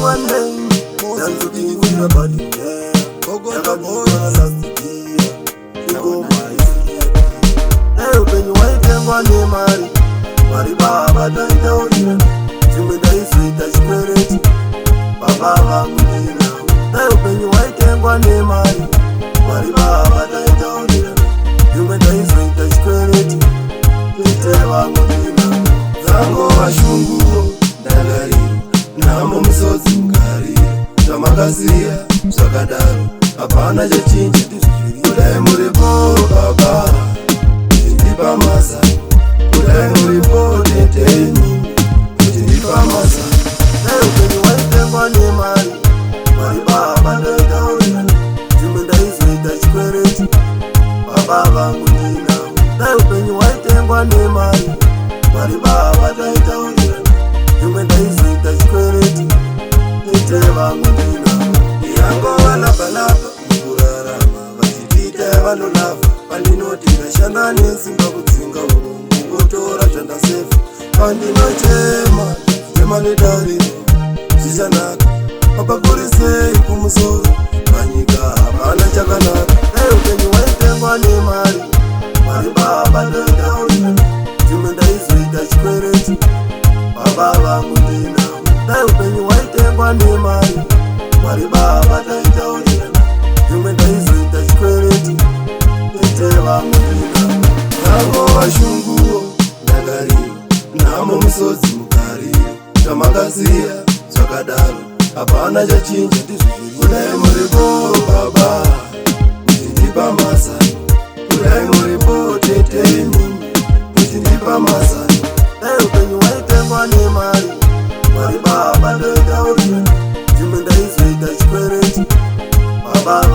One day, that's the thing with your body. Never go last year. You go my ear. Hey, when you wait and one day, Mari, Mari Baba, don't tell you. You may die sweet as spirit. Baba, hey, when you wait and one day, Mari, Mari Baba, don't tell you. You may die sweet as spirit. Zango wa shungu, dalari, namo msozi mkari. Tamakazia, msakadaru, hapana jachinji Kudai muripo baba, kujindipa masa. Kudai muripo teteni, kujindipa masa. Leo kwenye waite kwa ni mari, mari baba ndeta urina. Jumendai swita chikwereti, baba vangu nina. Leo kwenye waite kwa ni mari, mari baba ndeta urina. Jumendai swita chikwereti, tete vangu nina. Yango wana balapa, mkurarama. Vachitite vano lava, palinoti meshana nesimba kutsinga urungu. Kutora chanda sefu, pandino chema, chema lidari. Zichanaka, mapakurise kumusoro. Manyika, hapana chakanaka. Leo kenyu waitengwa ni mari, mari baba ndeta urina. Jumenda izwita chikwereti, baba vangu ndina. Leo kenyu waitengwa ni mari, mari baba ndeta urina. Jumenda izwita chikwereti, tete vangu ndina. Zango wa shungu, ndagari, namo msozi mkari. Tamakazia, msakadaru, hapana jachinji Kudai muripo baba, kujindipa masa. Kudai muripo teteni, kujindipa masa. Leo kenyu waitengwa ni mari, mari baba ndeta urina. Jumenda izwita chikwereti, baba